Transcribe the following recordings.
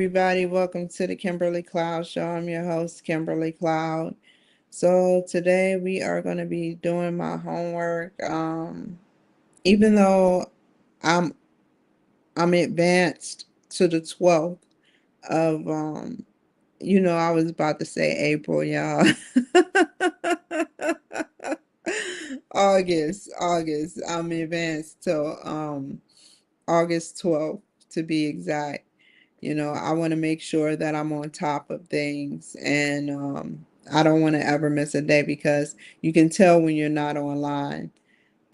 everybody. Welcome to the Kimberly Cloud Show. I'm your host, Kimberly Cloud. So today we are going to be doing my homework. Even though I'm I'm advanced to the 12th of I was about to say April, y'all. August. I'm advanced till August 12th to be exact. I want to make sure that I'm on top of things, and I don't want to ever miss a day because you can tell when you're not online,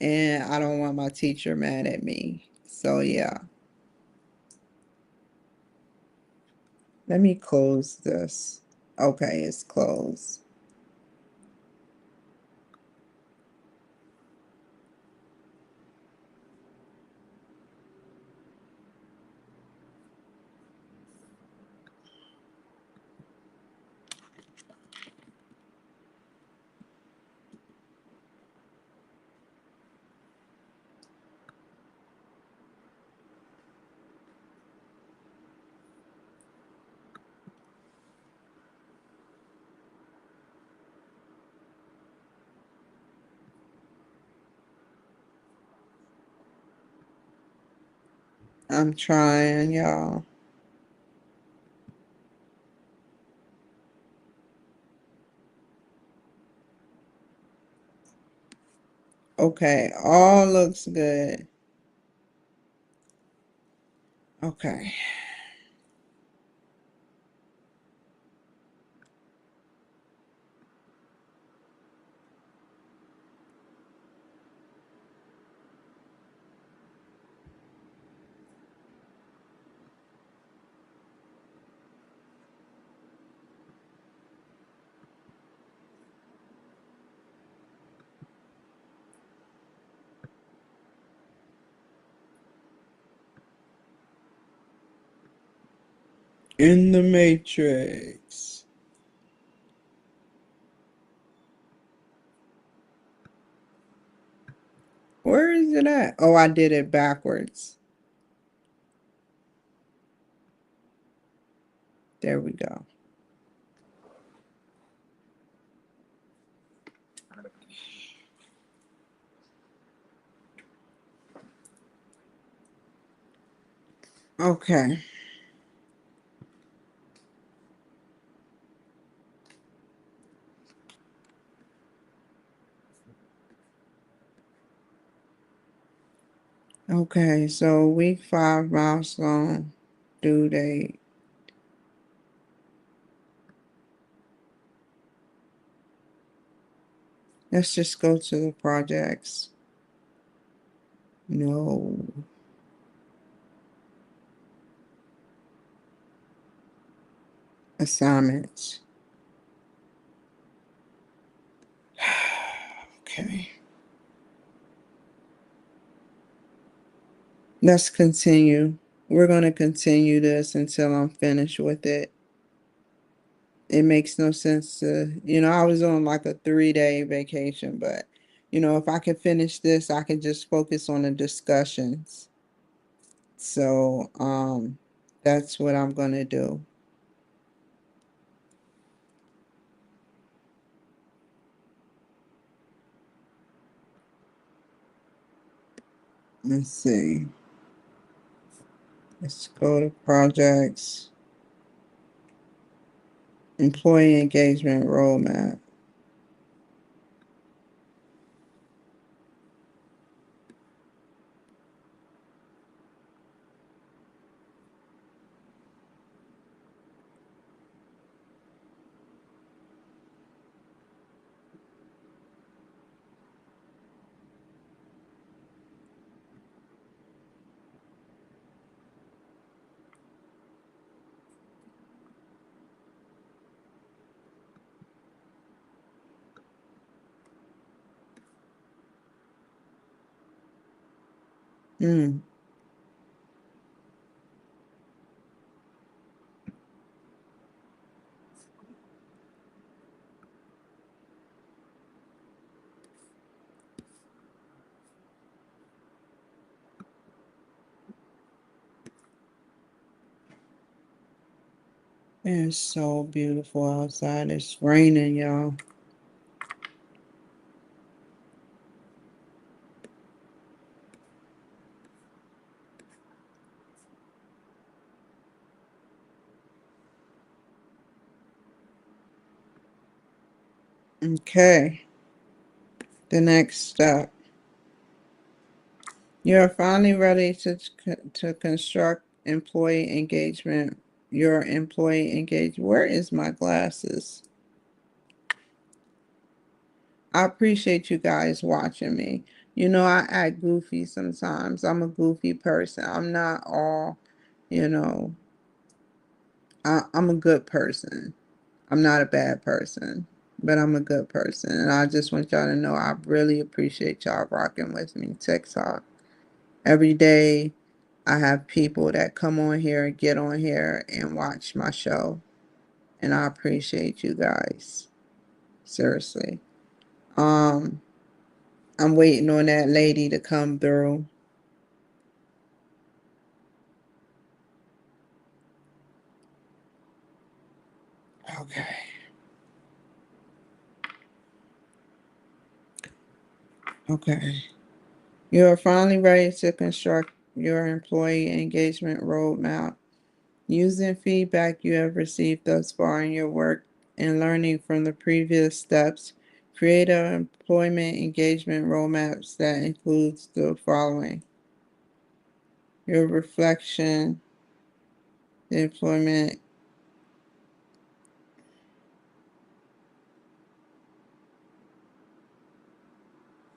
and I don't want my teacher mad at me. So yeah, let me close this. Okay, it's closed. I'm trying, y'all. Okay, all looks good. Okay. In the Matrix. Where is it at? Oh, I did it backwards. There we go. Okay. Okay, so week 5 milestone due date. Let's just go to the projects. No. Assignments. Okay. Let's continue. We're going to continue this until I'm finished with it. It makes no sense I was on like a 3-day vacation, but if I can finish this, I can just focus on the discussions. So, that's what I'm going to do. Let's see. Let's go to projects, employee engagement roadmap. Hmm. It's so beautiful outside. It's raining, y'all. Okay, the next step. You're finally ready to construct employee engagement. Your employee engagement. Where is my glasses? I appreciate you guys watching me. You know, I act goofy sometimes. I'm a goofy person. I'm not all, you know, I'm a good person. I'm not a bad person, but I'm a good person. And I just want y'all to know I really appreciate y'all rocking with me. TikTok. Every day I have people that come on here, get on here and watch my show. And I appreciate you guys. Seriously. Um, I'm waiting on that lady to come through. Okay. Okay. You are finally ready to construct your employee engagement roadmap. Using feedback you have received thus far in your work and learning from the previous steps, create an employment engagement roadmaps that includes the following. Your reflection, the employment,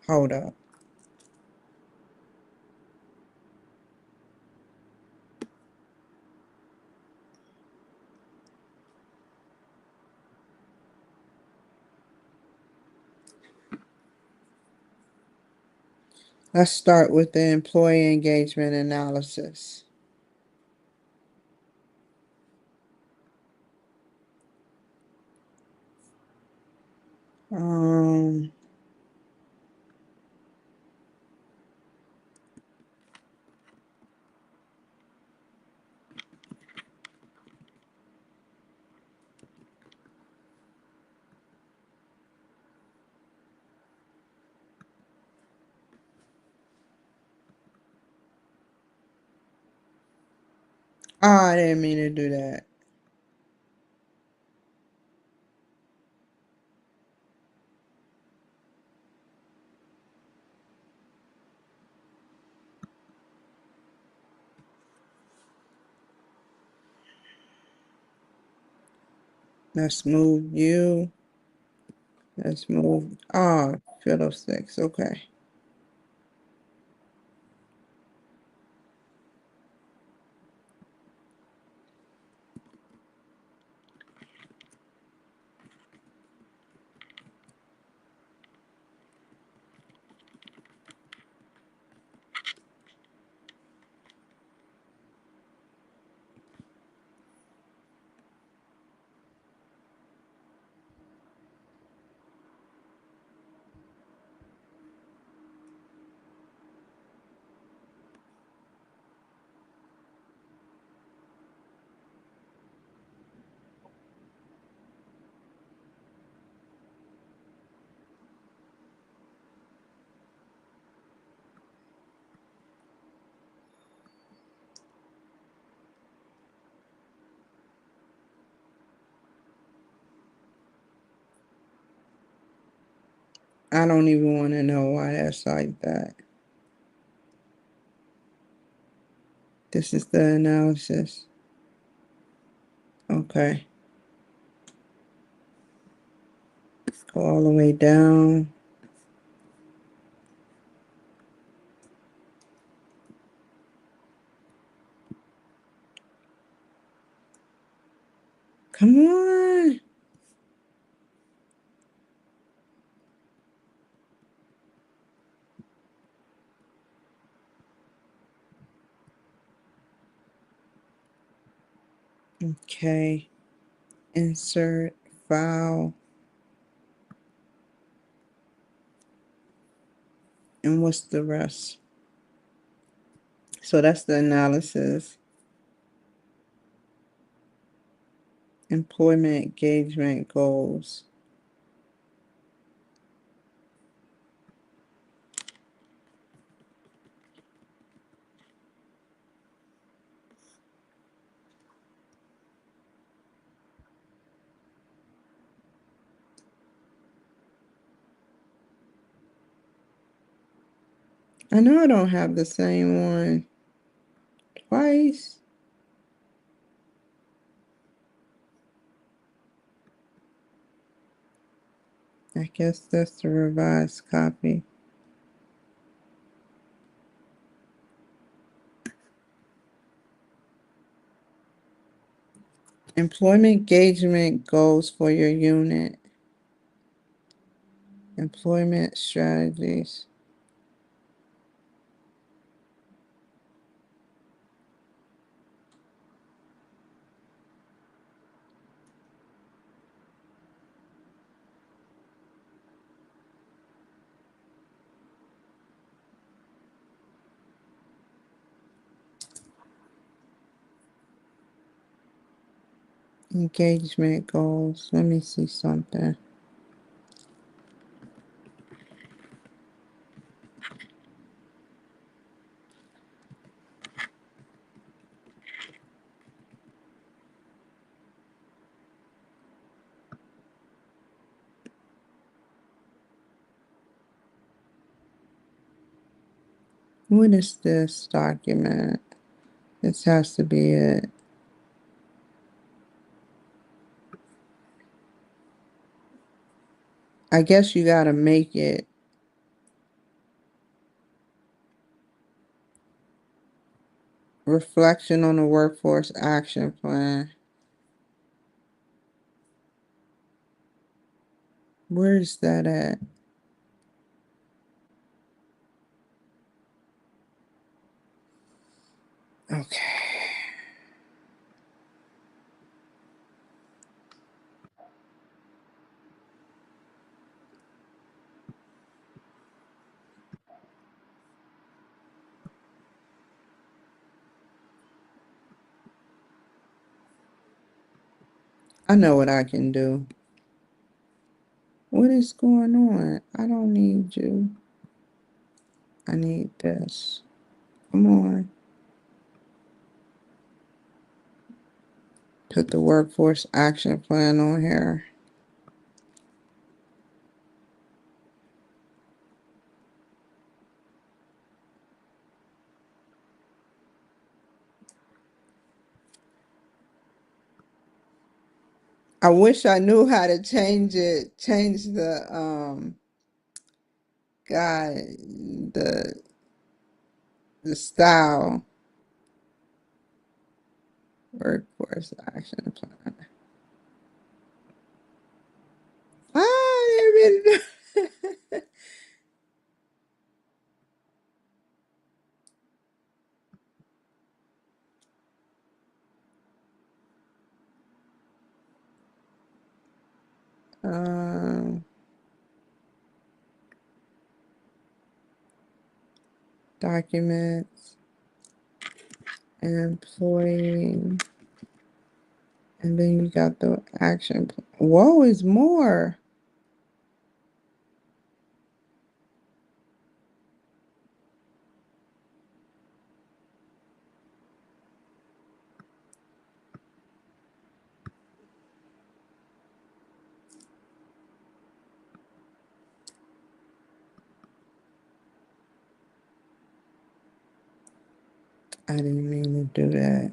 hold up. Let's start with the employee engagement analysis. Um, I didn't mean to do that. Let's move you. Let's move. Ah, fiddlesticks. Okay. I don't even want to know why that's like that. This is the analysis. Okay. Go all the way down. Come on. Okay. Insert file. And what's the rest? So that's the analysis. Employment engagement goals. I know I don't have the same one twice. I guess that's the revised copy. Employment engagement goals for your unit. Employment strategies. Engagement goals. Let me see something. What is this document? This has to be it. I guess you gotta make it. Reflection on the workforce action plan. Where is that at? Okay. I know what I can do. What is going on? I don't need you. I need this. Come on. Put the workforce action plan on here. I wish I knew how to change it. Change the God, the the style. Workforce action plan. Ah, um, documents, employee, and then you got the action plan. Whoa, is more. I didn't mean to do that.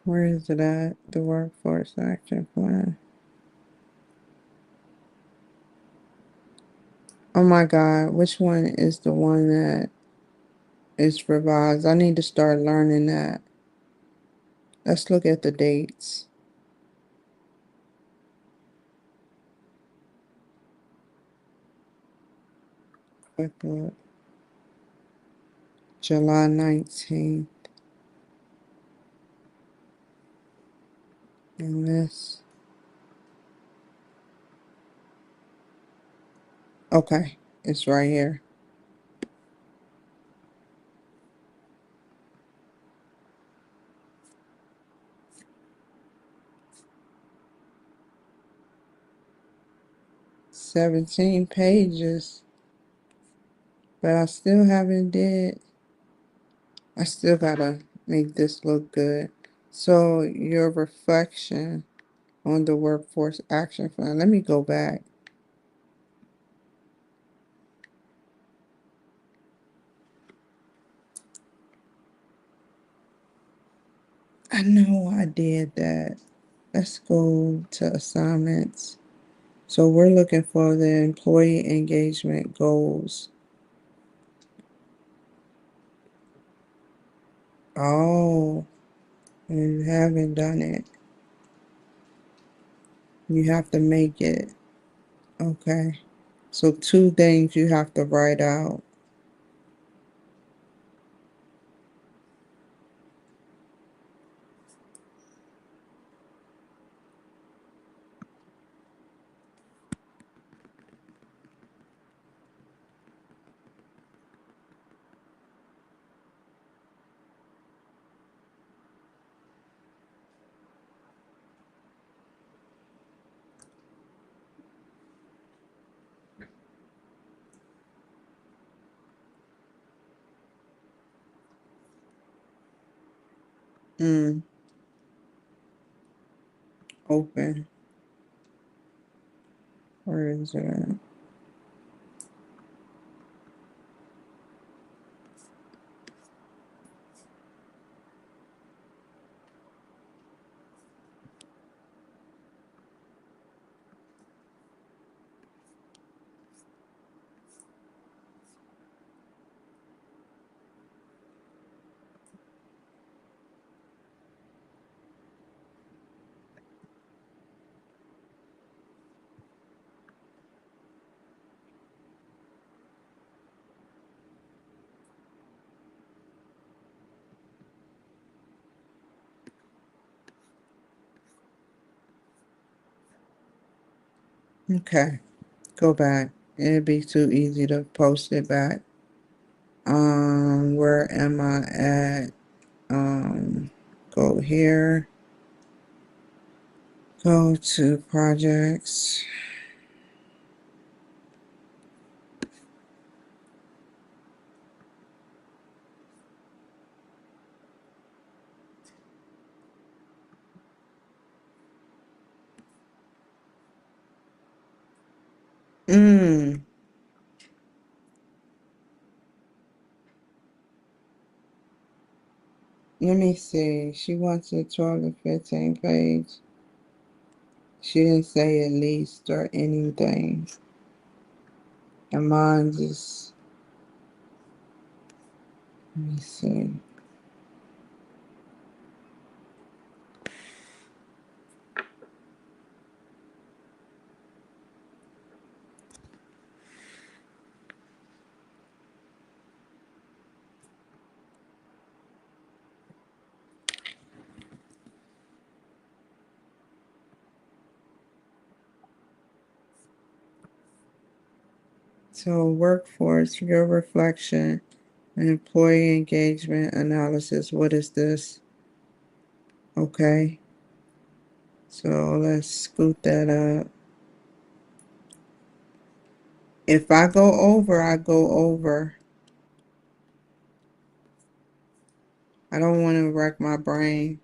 Where is it at? The workforce action plan. Oh my God, which one is the one that is revised? I need to start learning that. Let's look at the dates. Back up. July 19th. And this. Okay. It's right here. $17 pages. But I still haven't did. I still gotta make this look good. So your reflection on the workforce action plan. Let me go back. I know I did that. Let's go to assignments. So we're looking for the employee engagement goals. Oh, you haven't done it. You have to make it. Okay. So two things you have to write out. Mm, open. Where is it at? Okay. Go back. It'd be too easy to post it back. Where am I at? Go here. Go to projects. Mm, let me see. She wants a 12 to 15 page. She didn't say at least or anything. And mine just, let me see. So workforce, your reflection, and employee engagement analysis. What is this? Okay. So let's scoot that up. If I go over, I go over. I don't want to wreck my brain.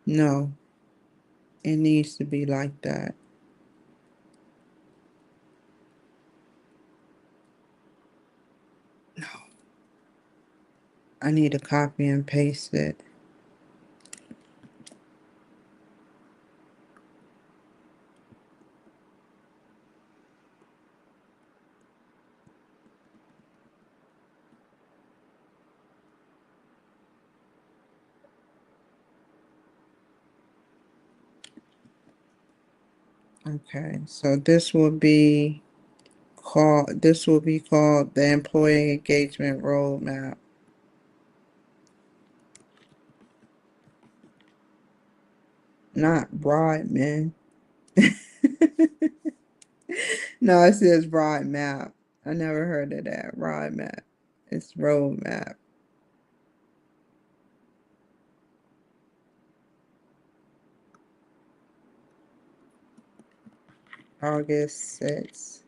No, it needs to be like that. I need to copy and paste it. Okay, so this will be called the Employee Engagement Roadmap. Not Broadman. No, it says Roadmap. I never heard of that. Roadmap. It's Roadmap. August 6th.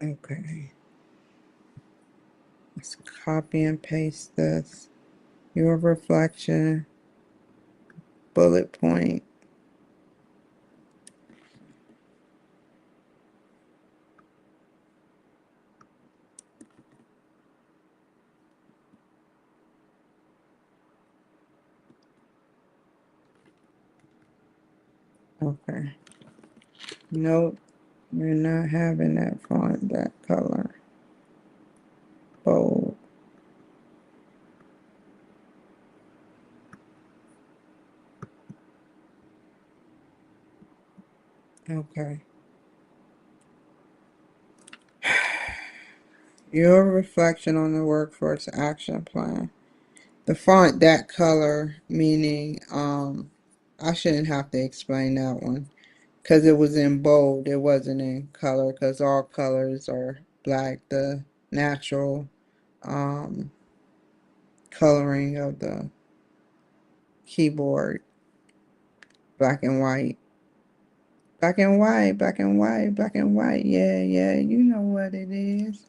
Okay. Let's copy and paste this. Your reflection, bullet point. Okay. Nope, we're not having that font, that color. Bold. Okay. Your reflection on the workforce action plan. The font, that color, meaning, I shouldn't have to explain that one because it was in bold. It wasn't in color because all colors are black. The natural, um, coloring of the keyboard, black and white. Black and white, black and white, black and white. Yeah, yeah, you know what it is.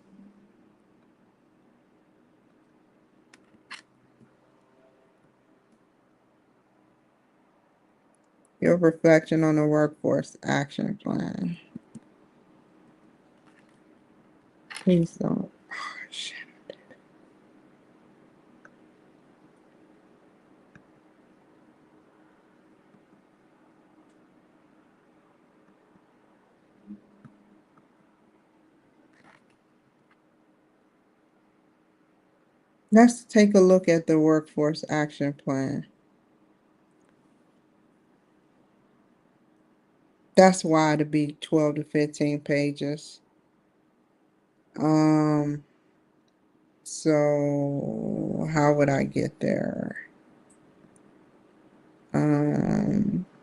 Your reflection on the workforce action plan. Please don't. Oh, shit. Let's take a look at the workforce action plan. That's why to be 12 to 15 pages. Um, so how would I get there?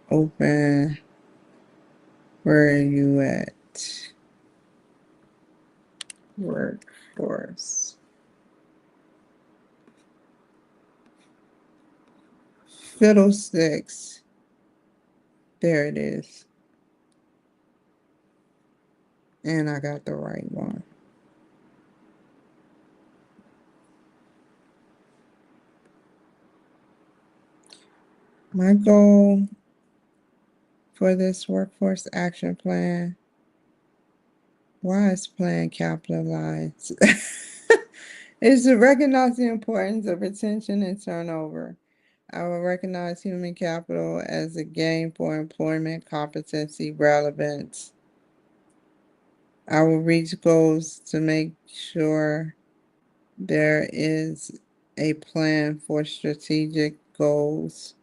Open. Where are you at? Workforce. Fiddlesticks. There it is. And I got the right one. My goal for this workforce action plan, why is plan capitalized? Is to recognize the importance of retention and turnover. I will recognize human capital as a gain for employment, competency, relevance. I will reach goals to make sure there is a plan for strategic goals.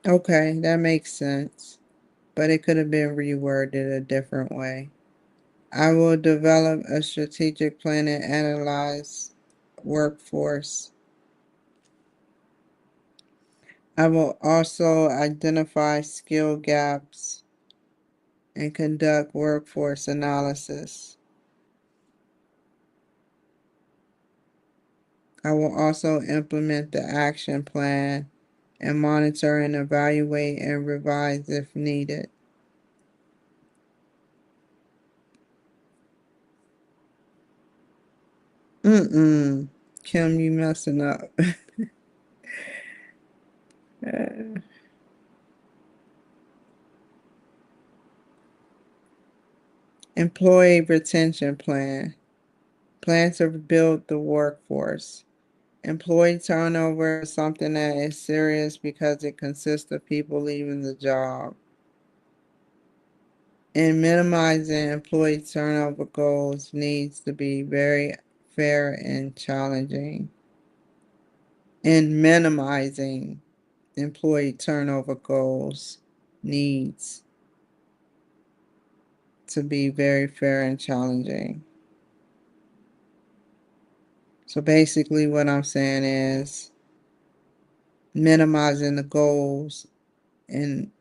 Okay, that makes sense, but it could have been reworded a different way. I will develop a strategic plan and analyze workforce. I will also identify skill gaps and conduct workforce analysis. I will also implement the action plan and monitor and evaluate and revise if needed. Mm-mm. Kim, you messing up. Employee retention plan. Plan to build the workforce. Employee turnover is something that is serious because it consists of people leaving the job. And minimizing employee turnover goals needs to be very fair and challenging. And minimizing employee turnover goals needs to be very fair and challenging. So basically what I'm saying is minimizing the goals and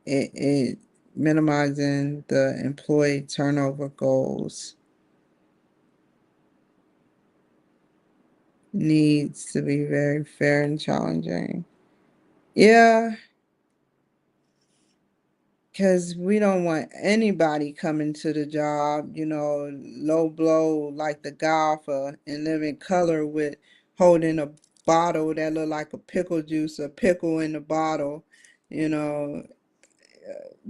it minimizing the employee turnover goals needs to be very fair and challenging. Yeah, because we don't want anybody coming to the job, low blow like the golfer and living color with holding a bottle that look like a pickle juice, a pickle in the bottle, you know,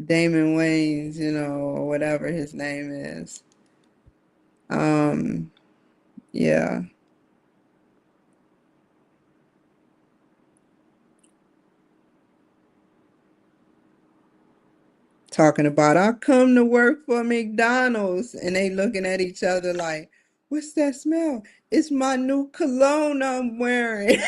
Damon Wayans, or whatever his name is. Um, yeah. Talking about I come to work for McDonald's and they looking at each other like, what's that smell? It's my new cologne I'm wearing.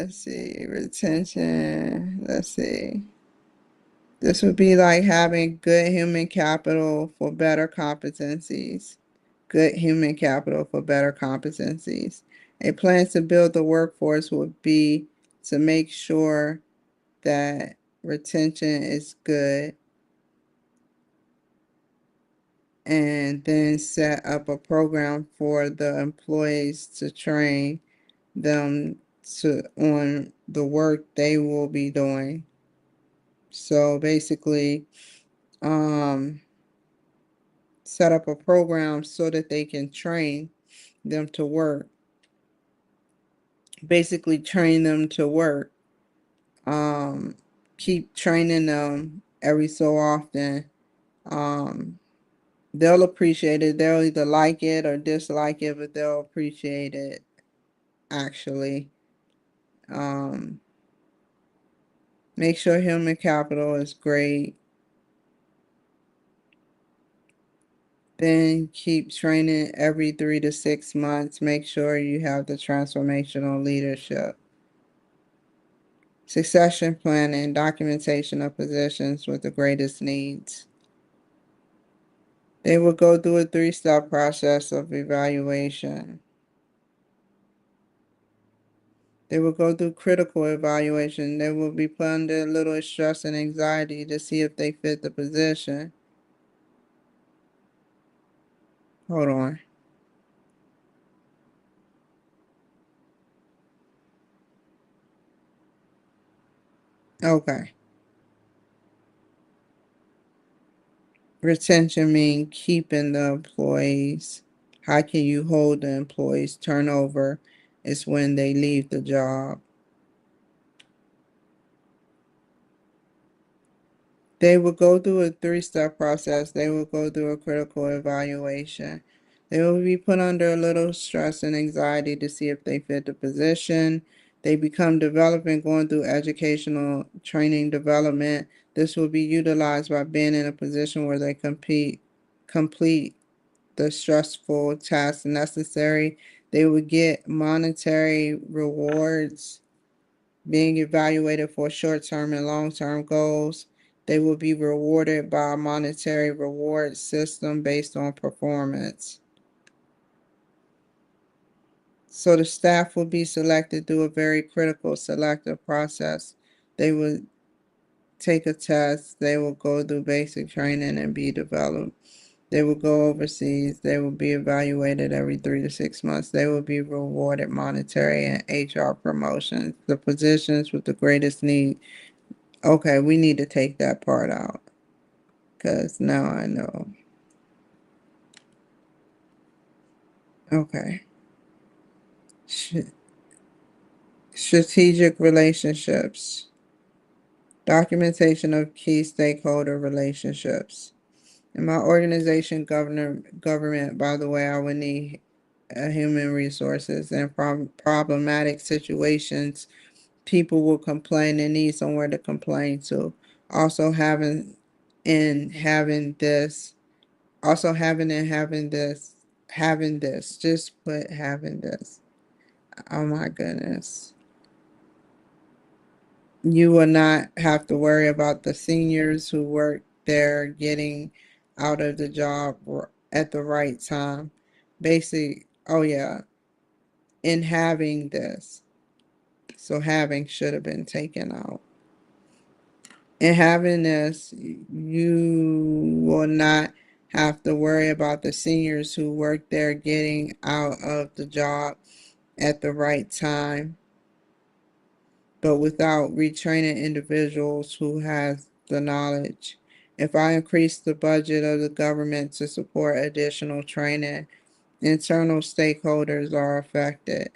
Let's see, retention. Let's see. This would be like having good human capital for better competencies. Good human capital for better competencies. A plan to build the workforce would be to make sure that retention is good and then set up a program for the employees to train them to on the work they will be doing. So basically, um, set up a program so that they can train them to work. Basically, train them to work. Um, keep training them every so often. Um, they'll appreciate it. They'll either like it or dislike it, but they'll appreciate it actually. Um, make sure human capital is great. Then keep training every 3 to 6 months. Make sure you have the transformational leadership. Succession planning, documentation of positions with the greatest needs. They will go through a 3-step process of evaluation. They will go through critical evaluation. They will be put under a little stress and anxiety to see if they fit the position. Hold on. Okay. Retention means keeping the employees. How can you hold the employees? Turnover is when they leave the job. They will go through a 3-step process. They will go through a critical evaluation. They will be put under a little stress and anxiety to see if they fit the position. They become developing, going through educational training development. This will be utilized by being in a position where they complete the stressful tasks necessary. They will get monetary rewards being evaluated for short-term and long-term goals. They will be rewarded by a monetary reward system based on performance. So the staff will be selected through a very critical selective process. They will take a test, they will go through basic training and be developed. They will go overseas. They will be evaluated every 3 to 6 months. They will be rewarded monetary and HR promotions. The positions with the greatest need. Okay, we need to take that part out because now I know. Okay. Strategic relationships. Documentation of key stakeholder relationships. In my organization, government, by the way, I would need human resources and problematic situations. People will complain and need somewhere to complain to. Also having this, having this. Just put having this. Oh my goodness. You will not have to worry about the seniors who work there getting out of the job at the right time. Basic, oh yeah, in having this. So having should have been taken out. In having this, you will not have to worry about the seniors who work there getting out of the job at the right time, but without retraining individuals who have the knowledge. If I increase the budget of the government to support additional training, internal stakeholders are affected.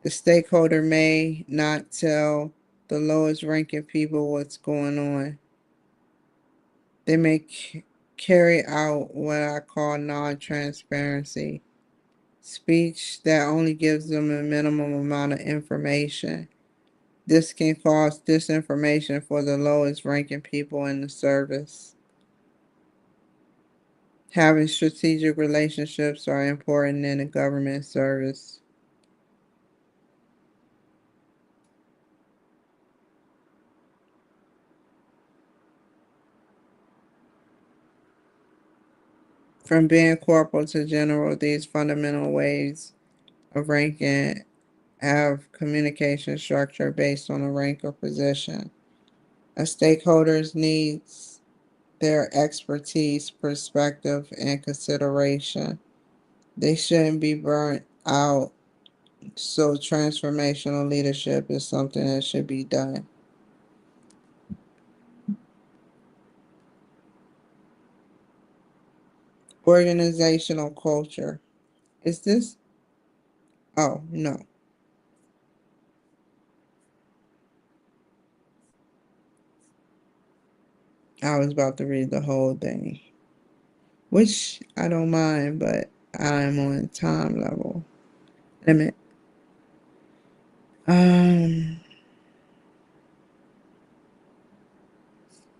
The stakeholder may not tell the lowest ranking people what's going on. They may carry out what I call non-transparency, speech that only gives them a minimum amount of information. This can cause disinformation for the lowest ranking people in the service. Having strategic relationships are important in a government service. From being corporal to general, these fundamental ways of ranking have communication structure based on a rank or position. A stakeholder's needs their expertise, perspective, and consideration. They shouldn't be burnt out. So transformational leadership is something that should be done. Organizational culture. Is this? Oh, no. I was about to read the whole thing, which I don't mind, but I'm on time level limit. Um,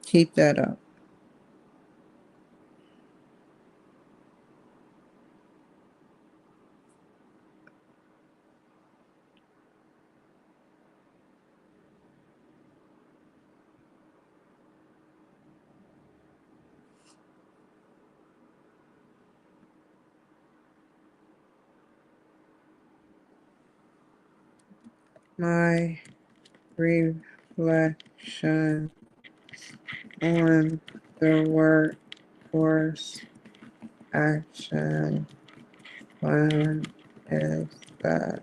Keep that up. My reflection on the workforce action plan is that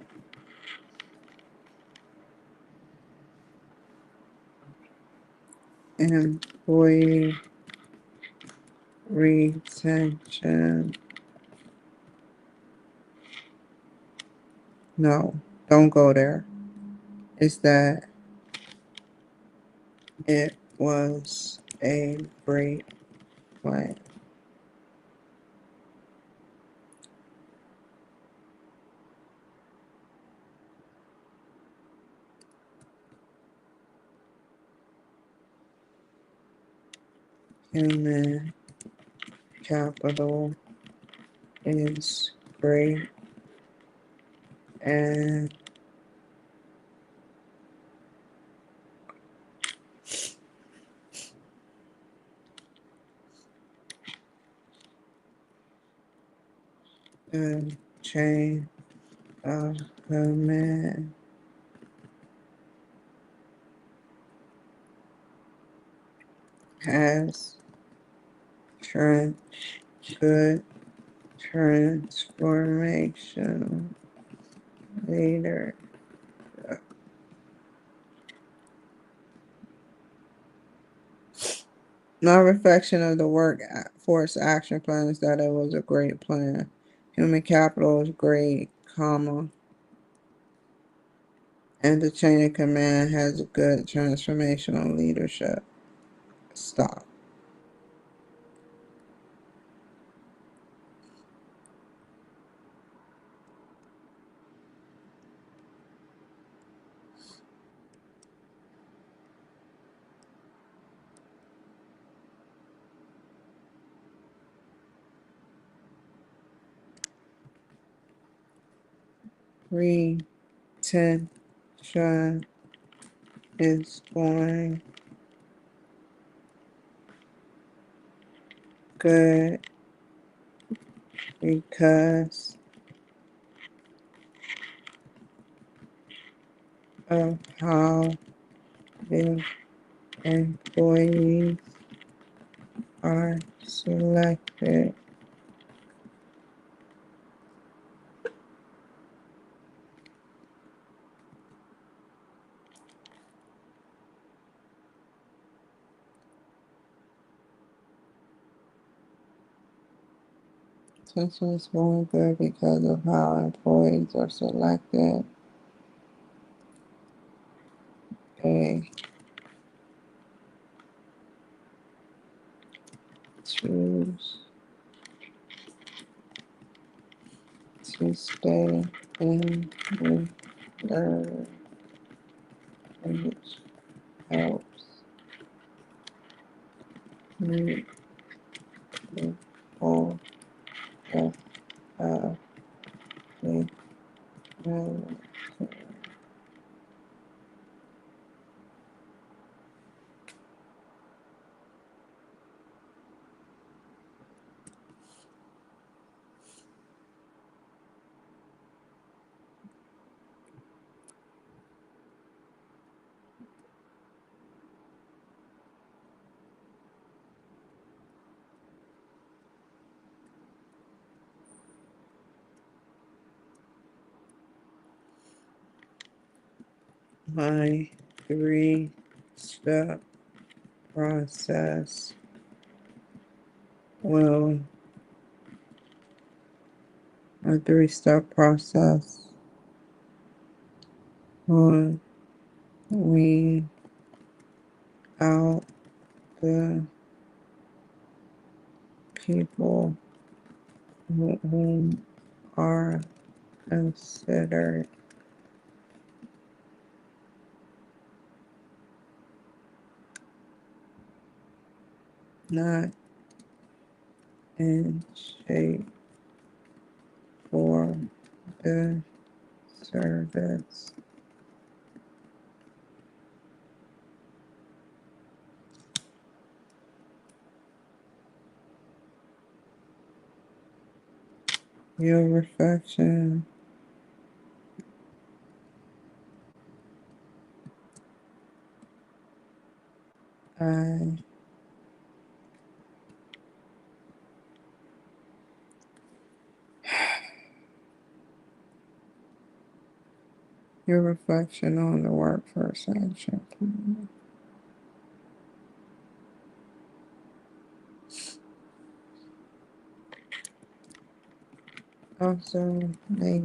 employee retention. No, don't go there. Is that it was a great plan. Human capital is great and the chain of command has good transformation leader. My reflection of the workforce action plan is that it was a great plan. Human capital is great, comma, and the chain of command has a good transformational leadership. Stop. Retention is going good because of how the employees are selected. Retention is going good because of how employees are selected. They choose to stay in the which helps meet the goal of the military. My 3-step process will my 3-step process will weed out the people who are considered not in shape for the service. Your reflection. I Your reflection on the workforce action plan. Also make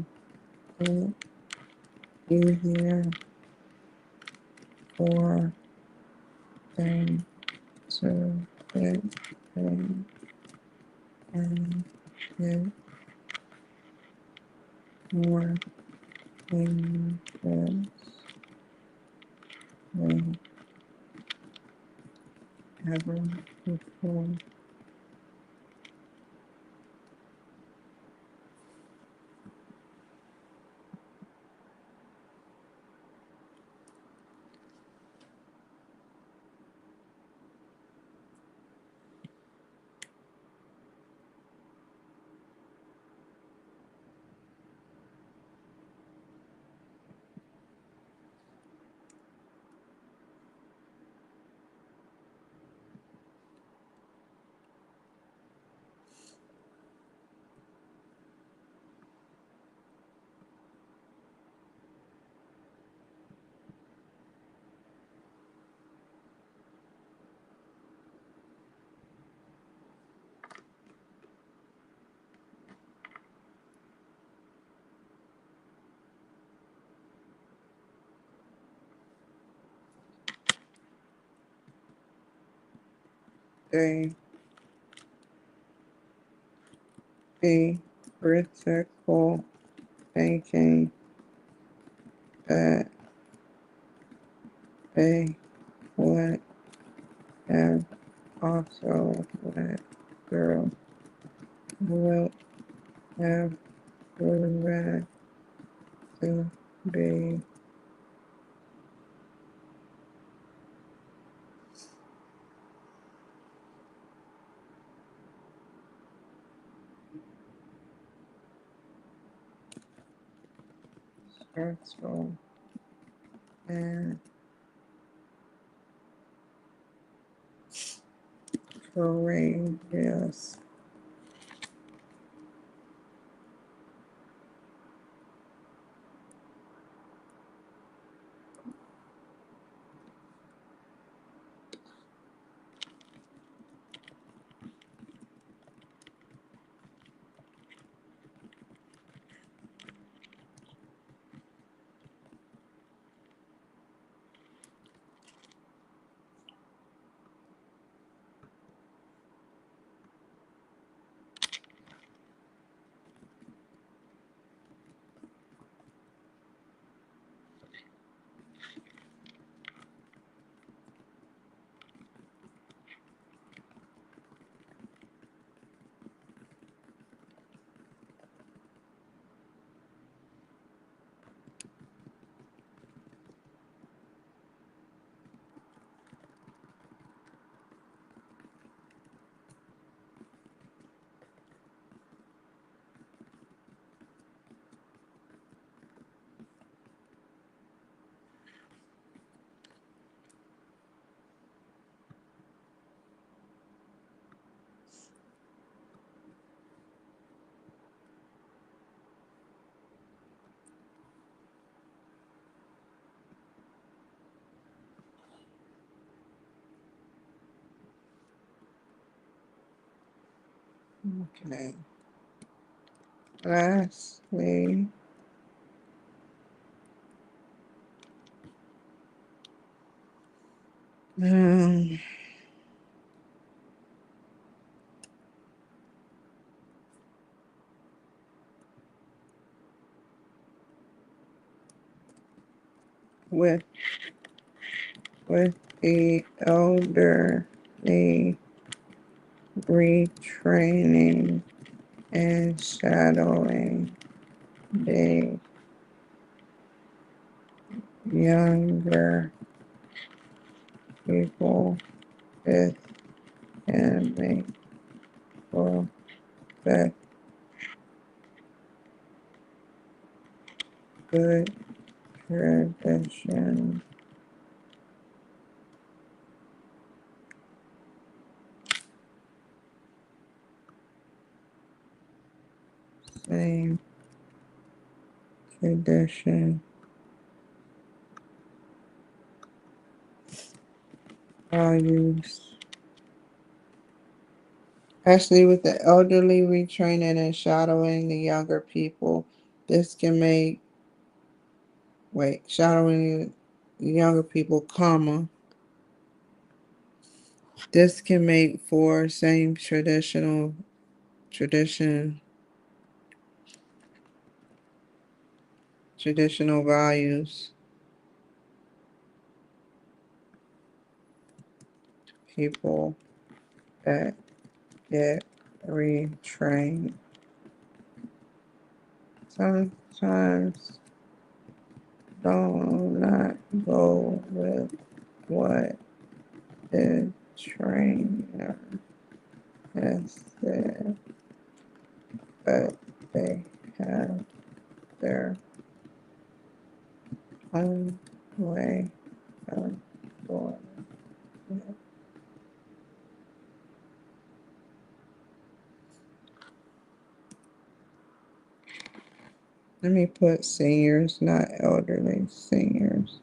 it easier for them to get paid and get more benefits than ever before. they be critical thinking that they would have also went through would have proven to be stressful and courageous. Okay. Lastly, um, with with the elderly retraining and shadowing the younger people, this can make for the good tradition. Same tradition values. Actually, with the elderly retraining and shadowing the younger people, this can make, shadowing the younger people, comma, this can make for same tradition, traditional values, people that get retrained. Sometimes do not go with what the trainer has said, but they have their own way of doing it. Let me put seniors, not elderly, seniors.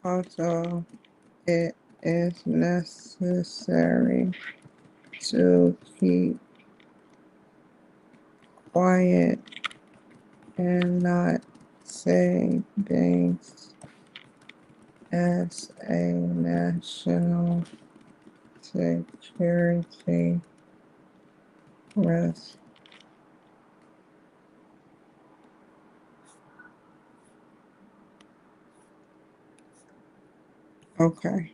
Also, it is necessary to keep quiet and not say things as a national security risk. Okay.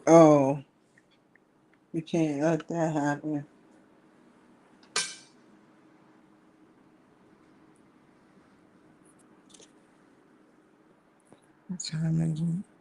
Oh, you can't let that happen. What time is it?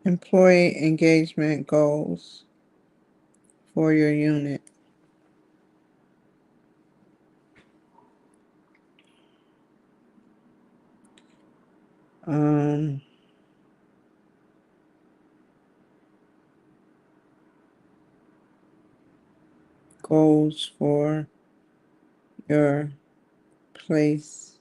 Employee engagement goals for your unit. Um, Goals for your place.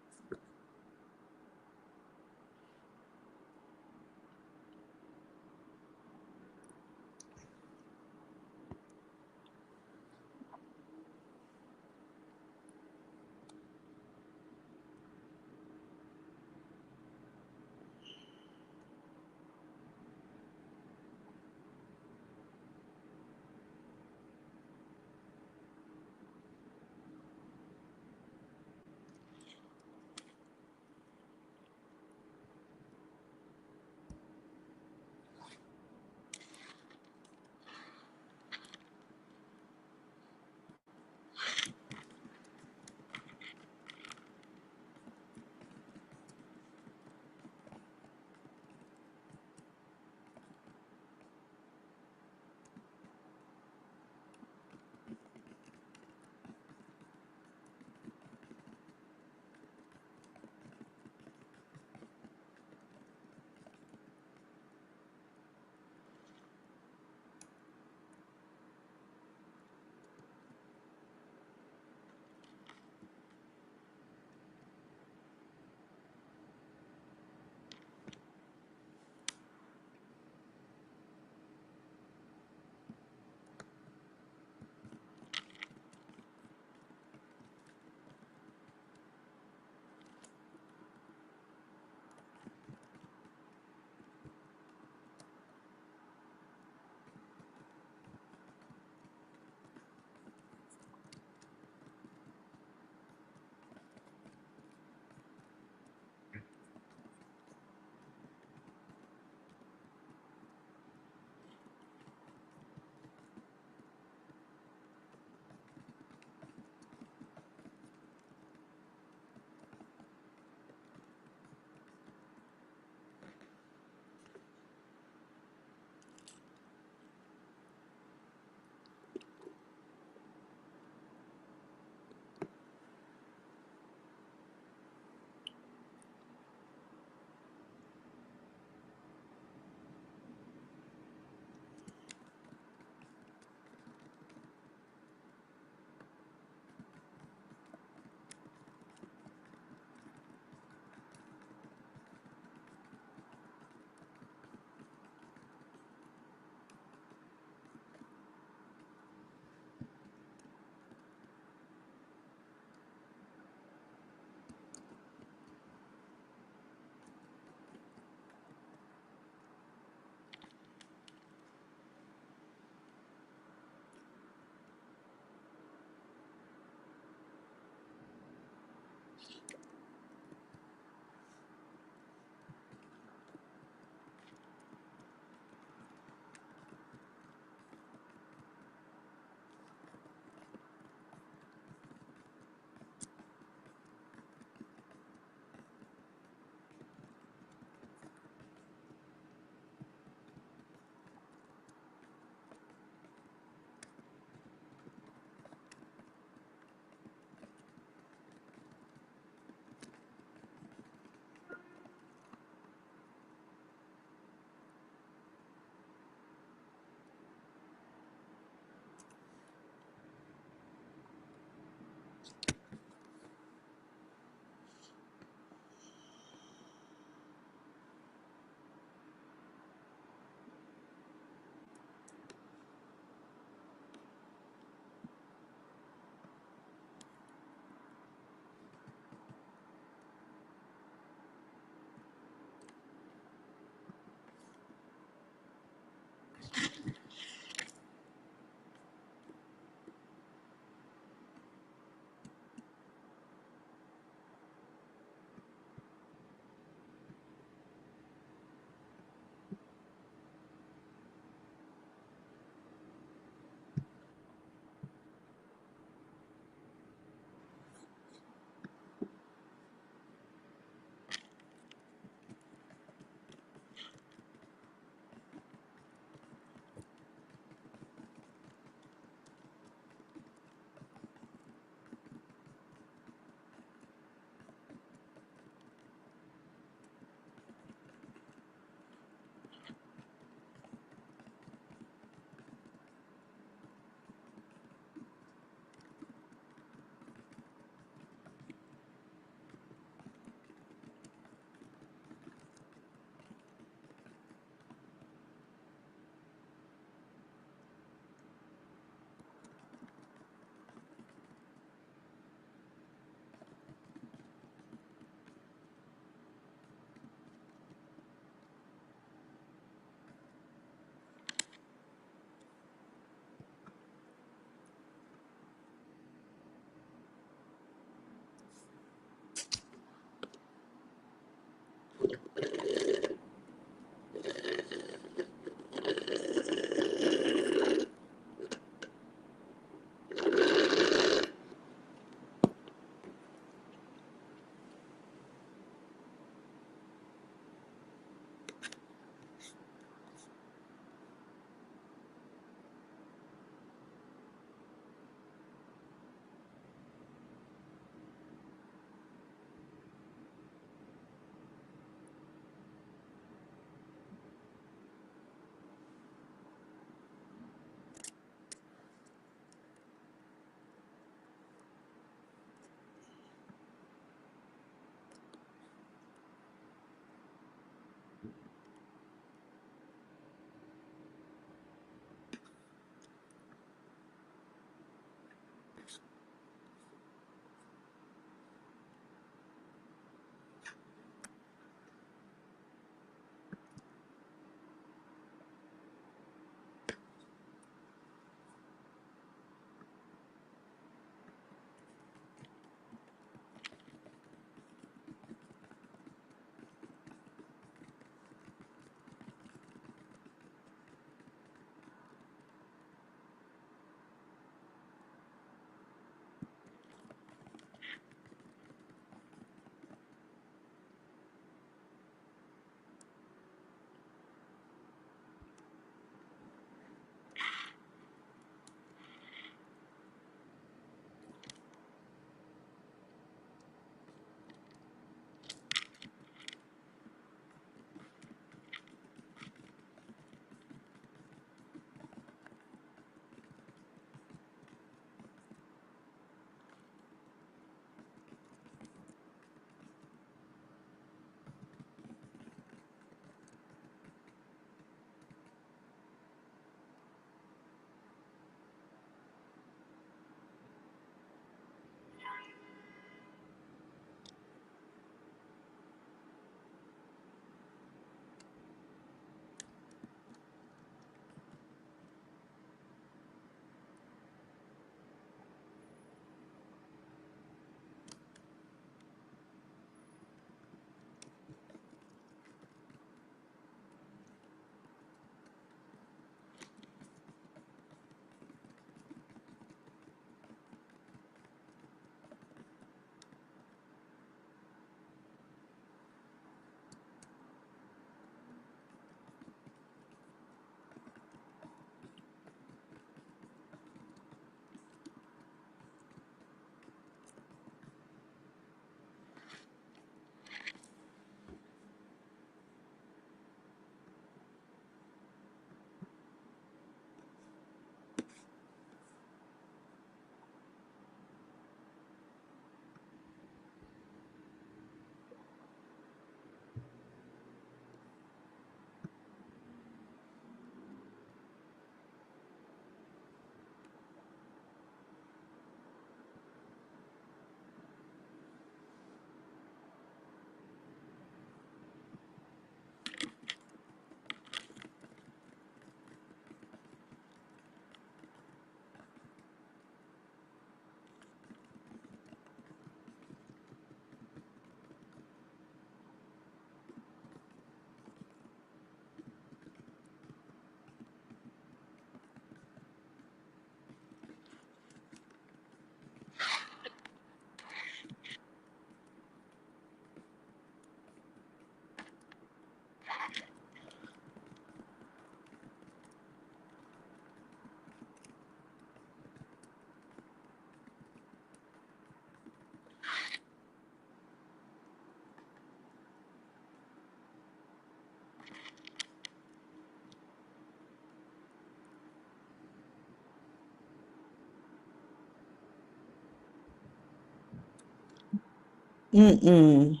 Mm-mm.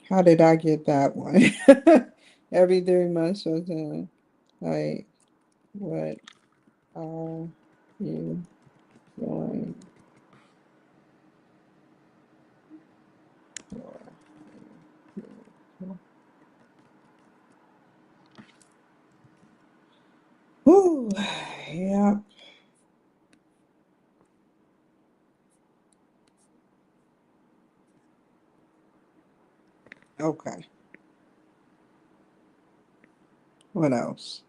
How did I get that one? Every 3 months or something. Like, what are you doing for you? Whew. Yeah. Okay. What else?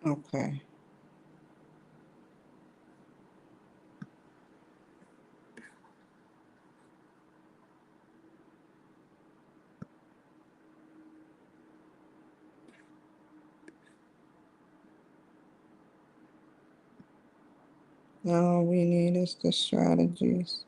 Okay. All we need is the strategies.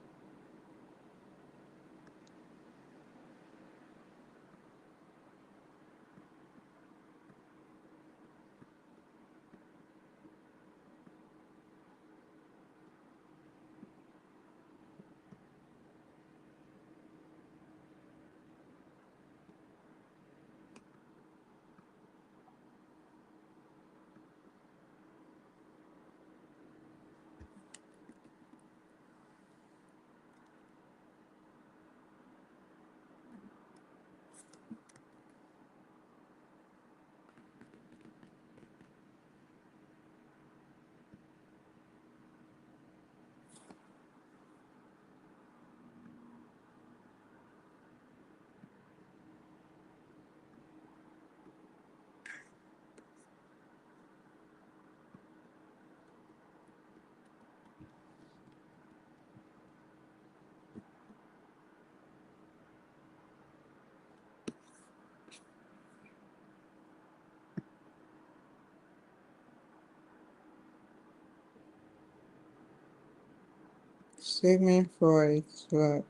Sigmund Freud's look.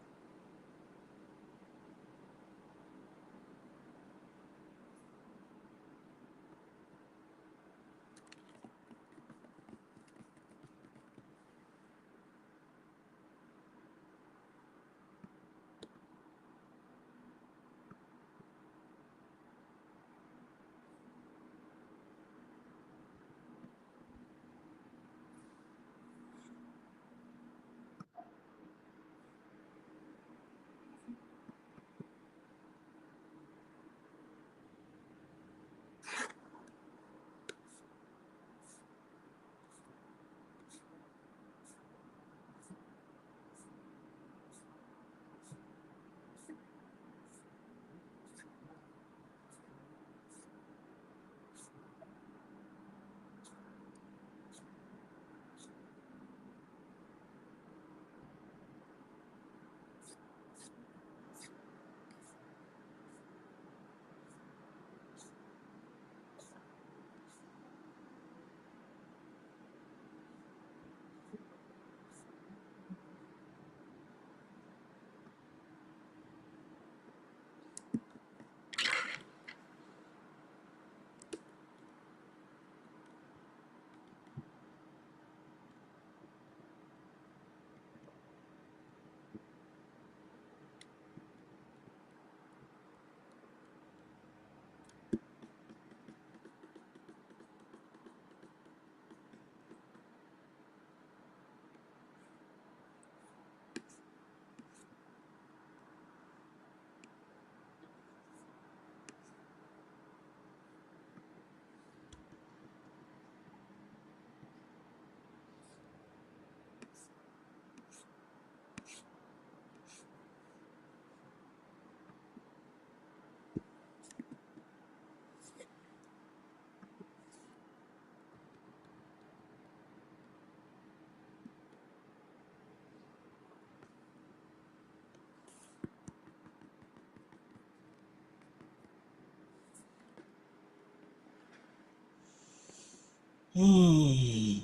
Hmm.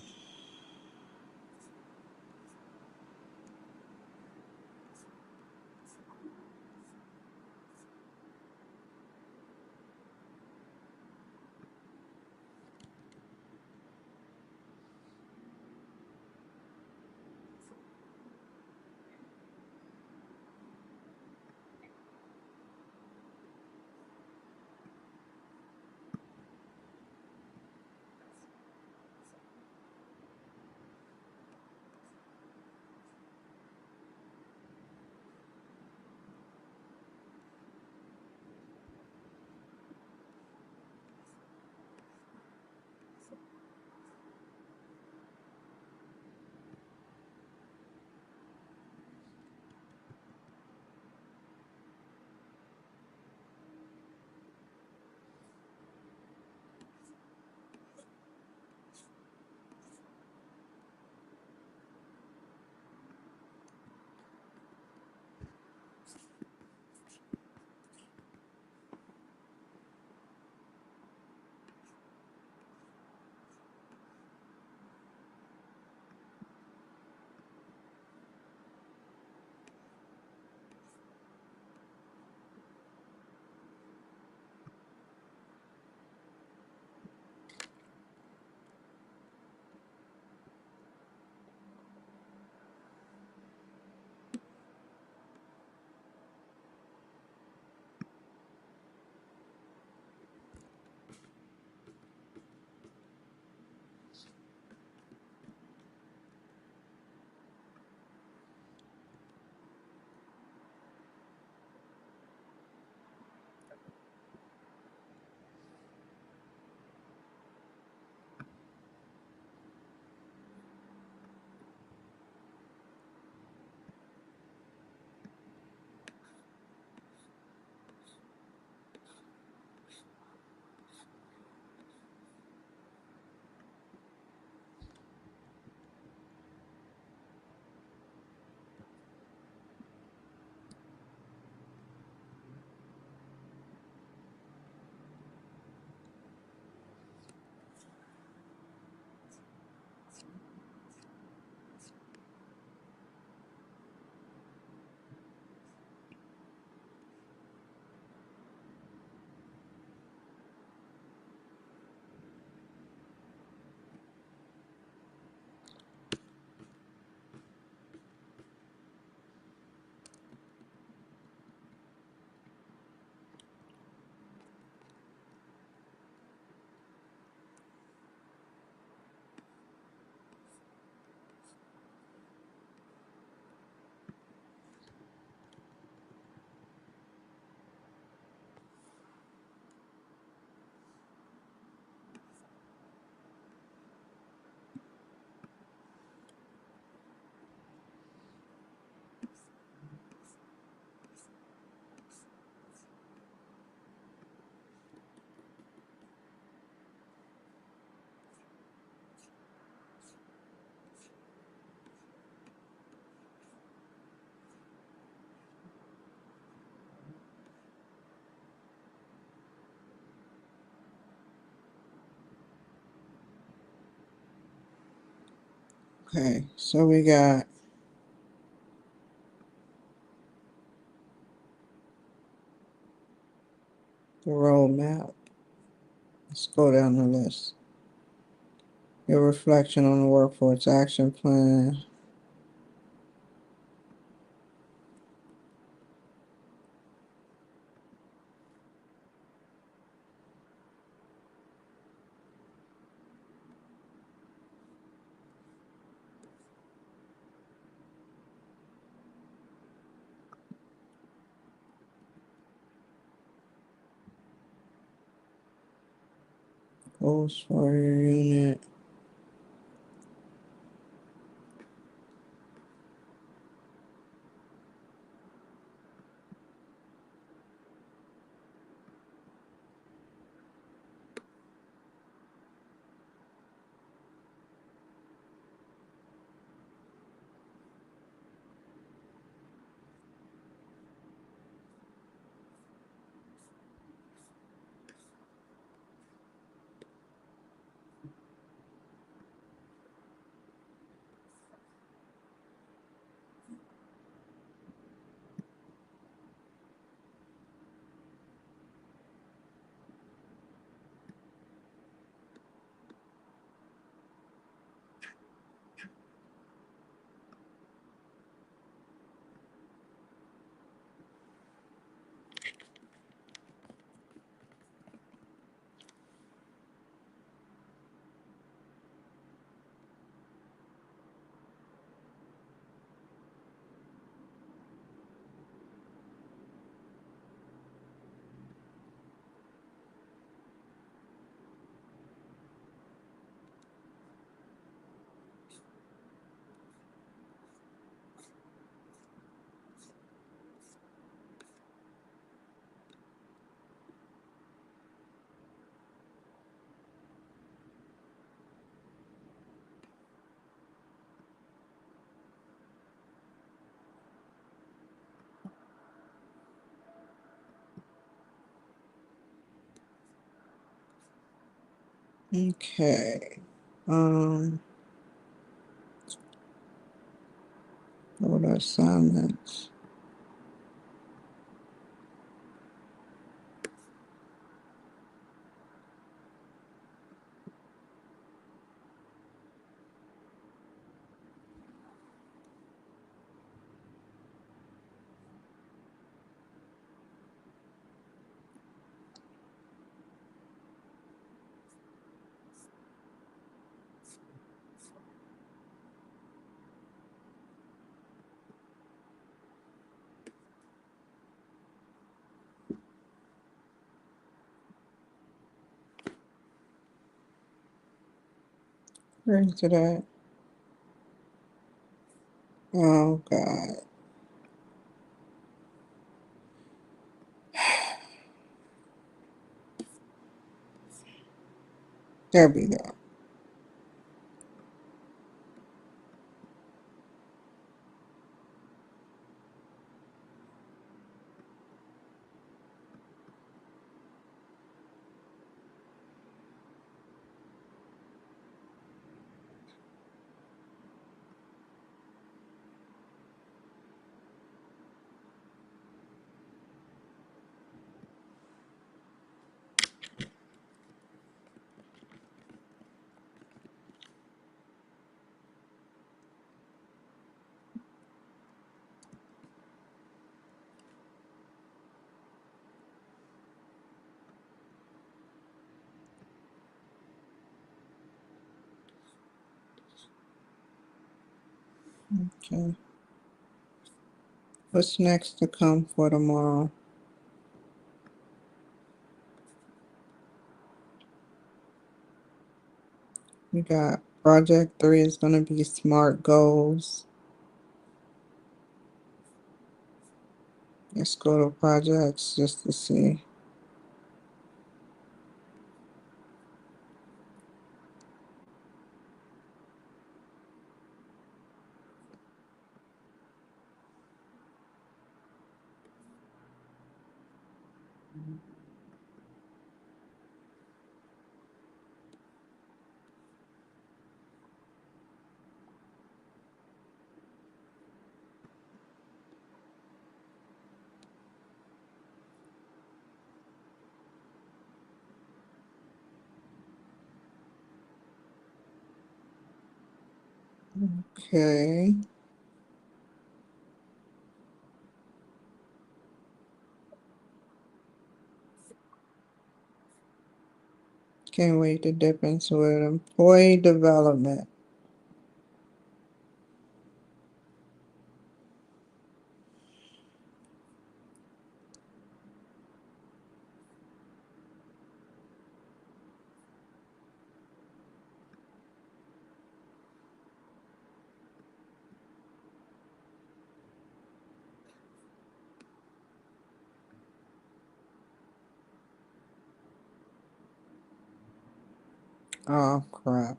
Okay, so we got the roadmap. Let's go down the list. Your reflection on the workforce action plan. Goals for your unit. Okay. Um, what are assignments? Where is it at? Oh God. There we go. Okay. What's next to come for tomorrow? We got project 3 is gonna be SMART goals. Let's go to projects just to see. Okay. Can't wait to dip into it. Employee development. Oh crap.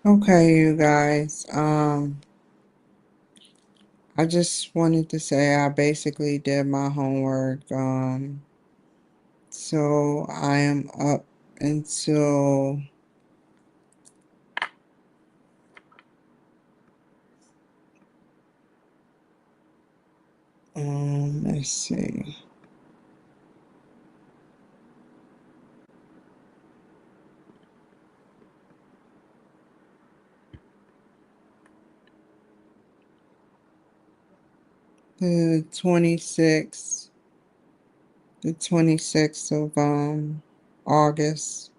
Okay, you guys. I just wanted to say I basically did my homework. So I am up until let's see. The 26th, the 26th of August.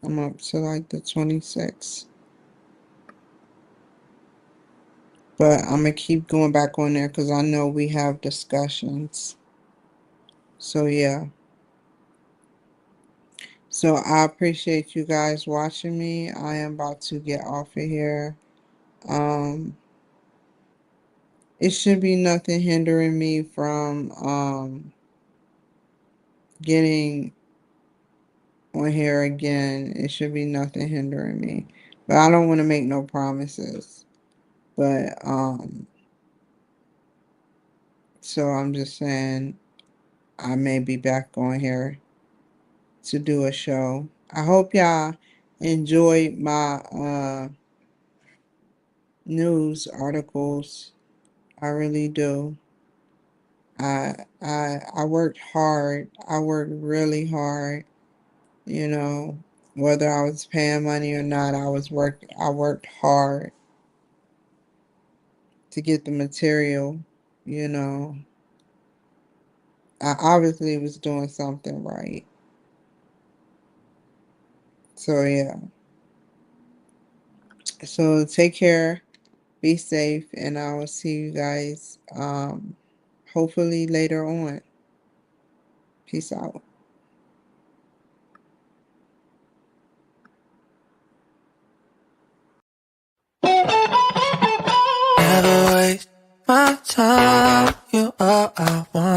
I'm up to like the 26th. But I'm gonna keep going back on there because I know we have discussions. So yeah. So I appreciate you guys watching me. I am about to get off of here. Um it should be nothing hindering me from getting on here again. It should be nothing hindering me. But I don't want to make no promises. But so I'm just saying I may be back on here to do a show. I hope y'all enjoy my news articles. I really do. I worked hard. I worked really hard, you know, whether I was paying money or not, I worked hard to get the material, you know. I obviously was doing something right. So yeah. So take care, be safe, and I will see you guys hopefully later on. Peace out. Never waste my time, you are I want.